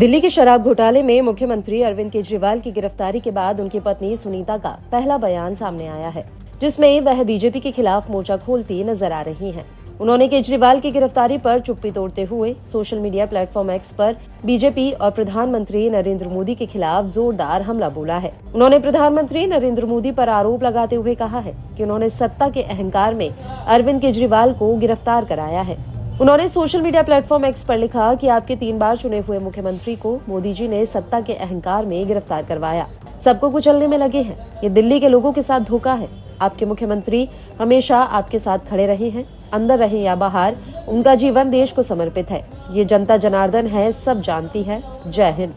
दिल्ली के शराब घोटाले में मुख्यमंत्री अरविंद केजरीवाल की गिरफ्तारी के बाद उनकी पत्नी सुनीता का पहला बयान सामने आया है, जिसमें वह बीजेपी के खिलाफ मोर्चा खोलती नजर आ रही हैं। उन्होंने केजरीवाल की गिरफ्तारी पर चुप्पी तोड़ते हुए सोशल मीडिया प्लेटफॉर्म एक्स पर बीजेपी और प्रधानमंत्री नरेंद्र मोदी के खिलाफ जोरदार हमला बोला है। उन्होंने प्रधानमंत्री नरेंद्र मोदी पर आरोप लगाते हुए कहा है कि उन्होंने सत्ता के अहंकार में अरविंद केजरीवाल को गिरफ्तार कराया है। उन्होंने सोशल मीडिया प्लेटफॉर्म एक्स पर लिखा कि आपके 3 बार चुने हुए मुख्यमंत्री को मोदी जी ने सत्ता के अहंकार में गिरफ्तार करवाया, सबको कुचलने में लगे हैं। ये दिल्ली के लोगों के साथ धोखा है। आपके मुख्यमंत्री हमेशा आपके साथ खड़े रहे हैं, अंदर रहे या बाहर, उनका जीवन देश को समर्पित है। ये जनता जनार्दन है, सब जानती है। जय हिंद।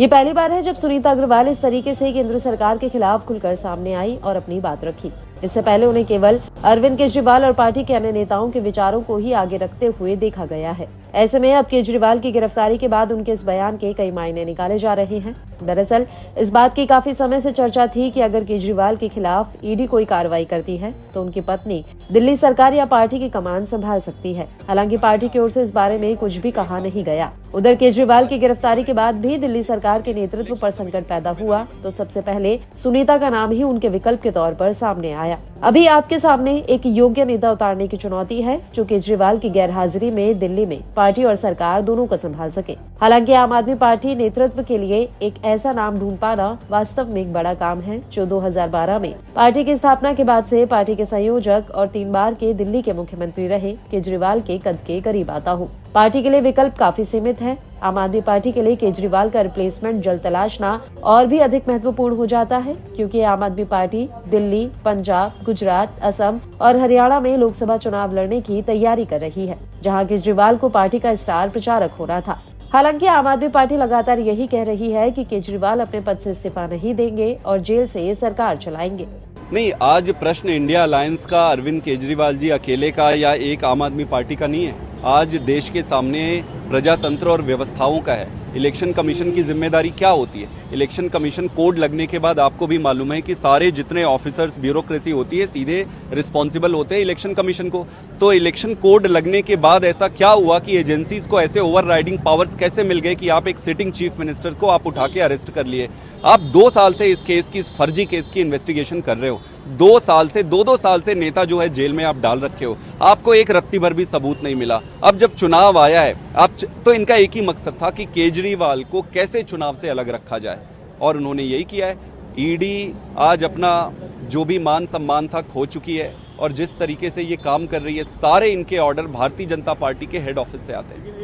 ये पहली बार है जब सुनीता अग्रवाल इस तरीके से केंद्र सरकार के खिलाफ खुलकर सामने आई और अपनी बात रखी। इससे पहले उन्हें केवल अरविंद केजरीवाल और पार्टी के अन्य नेताओं के विचारों को ही आगे रखते हुए देखा गया है। ऐसे में अब केजरीवाल की गिरफ्तारी के बाद उनके इस बयान के कई मायने निकाले जा रहे हैं। दरअसल इस बात की काफी समय से चर्चा थी कि अगर केजरीवाल के खिलाफ ईडी कोई कार्रवाई करती है तो उनकी पत्नी दिल्ली सरकार या पार्टी की कमान संभाल सकती है। हालांकि पार्टी की ओर से इस बारे में कुछ भी कहा नहीं गया। उधर केजरीवाल की गिरफ्तारी के बाद भी दिल्ली सरकार के नेतृत्व पर संकट पैदा हुआ तो सबसे पहले सुनीता का नाम ही उनके विकल्प के तौर पर सामने आया। अभी आपके सामने एक योग्य नेता उतारने की चुनौती है जो केजरीवाल की गैरहाजिरी में दिल्ली में पार्टी और सरकार दोनों को संभाल सके। हालांकि आम आदमी पार्टी नेतृत्व के लिए एक ऐसा नाम ढूंढ पाना वास्तव में एक बड़ा काम है जो 2012 में पार्टी की स्थापना के बाद से पार्टी के संयोजक और 3 बार के दिल्ली के मुख्यमंत्री रहे केजरीवाल के कद के करीब आता हो। पार्टी के लिए विकल्प काफी सीमित है। आम आदमी पार्टी के लिए केजरीवाल का रिप्लेसमेंट जल्द तलाशना और भी अधिक महत्वपूर्ण हो जाता है, क्योंकि आम आदमी पार्टी दिल्ली, पंजाब, गुजरात, असम और हरियाणा में लोकसभा चुनाव लड़ने की तैयारी कर रही है, जहां केजरीवाल को पार्टी का स्टार प्रचारक होना था। हालांकि आम आदमी पार्टी लगातार यही कह रही है कि केजरीवाल अपने पद से इस्तीफा नहीं देंगे और जेल से सरकार चलाएंगे। नहीं, आज प्रश्न इंडिया अलायंस का, अरविंद केजरीवाल जी अकेले का या एक आम आदमी पार्टी का नहीं है। आज देश के सामने प्रजातंत्र और व्यवस्थाओं का है। इलेक्शन कमीशन की जिम्मेदारी क्या होती है? इलेक्शन कमीशन कोड लगने के बाद आपको भी मालूम है कि सारे जितने ऑफिसर्स, ब्यूरोक्रेसी होती है, सीधे रिस्पॉन्सिबल होते हैं इलेक्शन कमीशन को। तो इलेक्शन कोड लगने के बाद ऐसा क्या हुआ कि एजेंसीज को ऐसे ओवरराइडिंग पावर्स कैसे मिल गए कि आप एक सिटिंग चीफ मिनिस्टर को आप उठा के अरेस्ट कर लिए? आप 2 साल से इस केस की, इस फर्जी केस की इन्वेस्टिगेशन कर रहे हो। 2 साल से, 2 साल से नेता जो है जेल में आप डाल रखे हो। आपको एक रत्ती भर भी सबूत नहीं मिला। अब जब चुनाव आया है, तो इनका एक ही मकसद था कि केजरीवाल को कैसे चुनाव से अलग रखा जाए, और उन्होंने यही किया है। ईडी आज अपना जो भी मान सम्मान था खो चुकी है, और जिस तरीके से ये काम कर रही है, सारे इनके ऑर्डर भारतीय जनता पार्टी के हेड ऑफिस से आते हैं।